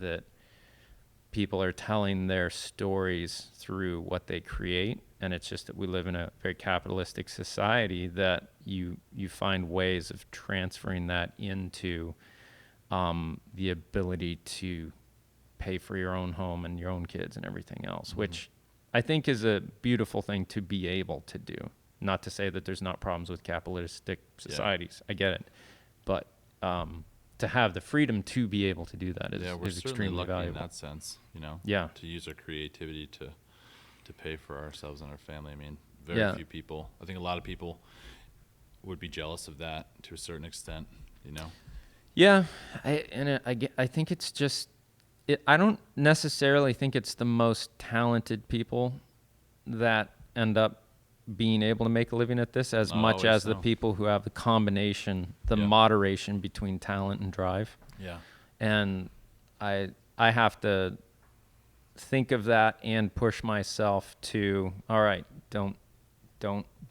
people are telling their stories through what they create. And it's just that we live in a very capitalistic society that you find ways of transferring that into the ability to pay for your own home and your own kids and everything else, which I think is a beautiful thing to be able to do. Not to say that there's not problems with capitalistic societies. I get it. But to have the freedom to be able to do that is extremely lucky valuable. In that sense, to use our creativity to pay for ourselves and our family. I mean, very few people, I think a lot of people would be jealous of that to a certain extent, Yeah, I think it's just, I don't necessarily think it's the most talented people that end up being able to make a living at this as much as the people who have the combination, the moderation between talent and drive. Yeah. And I have to think of that and push myself to, all right, don't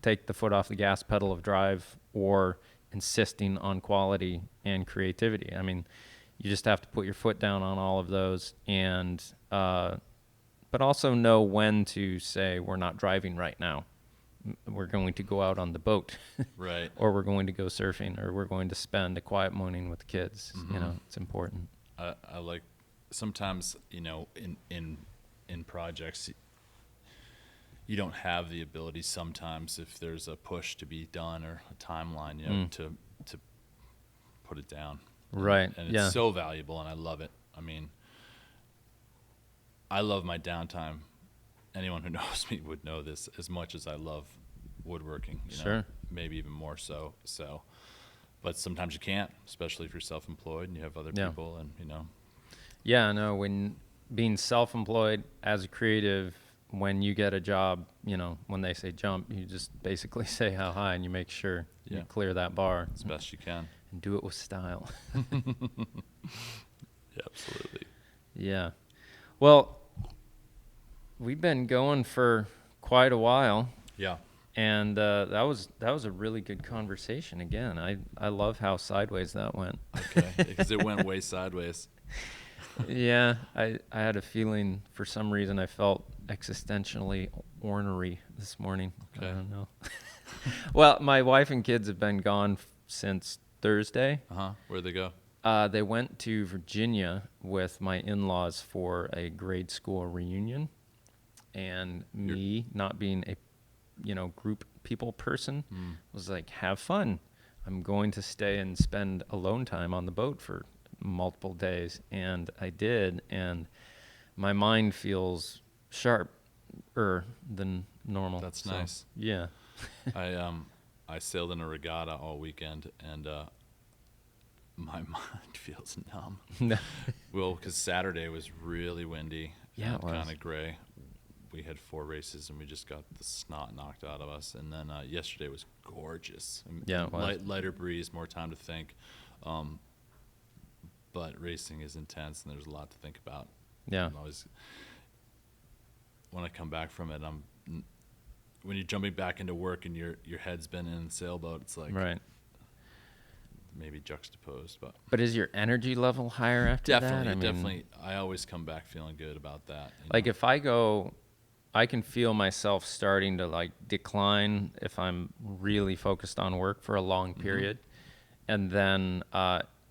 take the foot off the gas pedal of drive or insisting on quality and creativity. I mean, you just have to put your foot down on all of those, and but also know when to say we're not driving right now. We're going to go out on the boat, right? Or we're going to go surfing, or we're going to spend a quiet morning with the kids. It's important. I like sometimes in projects you don't have the ability sometimes if there's a push to be done or a timeline to put it down. Right. And it's so valuable, and I love it. I mean, I love my downtime. Anyone who knows me would know this as much as I love woodworking. Sure. Maybe even more so. But sometimes you can't, especially if you're self-employed and you have other people, and Yeah, no. When being self-employed as a creative, when you get a job, when they say jump, you just basically say how high, and you make sure you clear that bar as best you can. And do it with style. Yeah, absolutely. Yeah. Well, we've been going for quite a while. Yeah. And that was a really good conversation. Again, I love how sideways that went. Okay, because it went way sideways. Yeah, I had a feeling, for some reason, I felt existentially ornery this morning. Okay. I don't know. Well, my wife and kids have been gone since Thursday. Where'd they go? They went to Virginia with my in-laws for a grade school reunion, and me not being a, group people person, was like, have fun. I'm going to stay and spend alone time on the boat for multiple days, and I did, and my mind feels sharper than normal. That's so, nice. Yeah. I sailed in a regatta all weekend, and my mind feels numb. Well, because Saturday was really windy. Yeah, it was. Kind of gray. We had 4 races, and we just got the snot knocked out of us. And then yesterday was gorgeous. Yeah, it was. Lighter breeze, more time to think. But racing is intense, and there's a lot to think about. Yeah. I'm always, when I come back from it, when you're jumping back into work and your head's been in the sailboat, it's like Right. maybe juxtaposed. But is your energy level higher after that? Definitely. I always come back feeling good about that. Like if I go, I can feel myself starting to like decline if I'm really focused on work for a long period. And then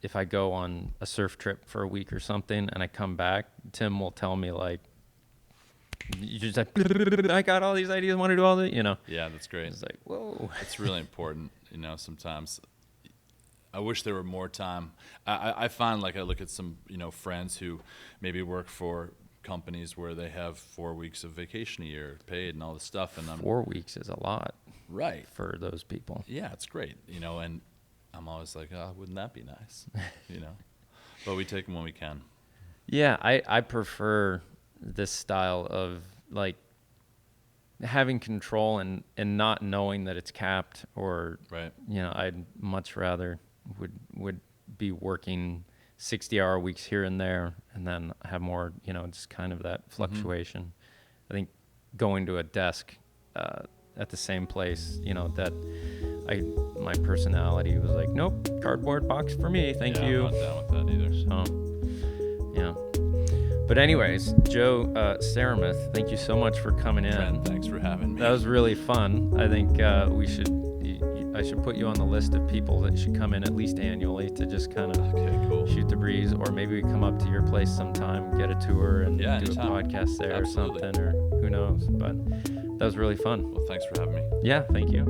if I go on a surf trip for a week or something and I come back, Tim will tell me like, you just like, I got all these ideas, want to do all that, Yeah, that's great. It's like, whoa. It's really important, sometimes. I wish there were more time. I find like I look at some, friends who maybe work for companies where they have 4 weeks of vacation a year paid and all this stuff. And 4 weeks is a lot. Right. For those people. Yeah, it's great, and I'm always like, oh, wouldn't that be nice? But we take them when we can. Yeah, I prefer this style of like having control and not knowing that it's capped or, right. I'd much rather would be working 60-hour weeks here and there and then have more, just kind of that fluctuation. I think going to a desk at the same place, that my personality was like, nope, cardboard box for me, thank you. I'm not down with that either. So, yeah. But anyways, Joe Seremeth, thank you so much for coming in. Trent, thanks for having me. That was really fun. I think I should put you on the list of people that should come in at least annually to just kind of shoot the breeze, or maybe we come up to your place sometime, get a tour, and do anytime. a podcast there. Absolutely. Or something, or who knows. But that was really fun. Well, thanks for having me. Yeah, thank you.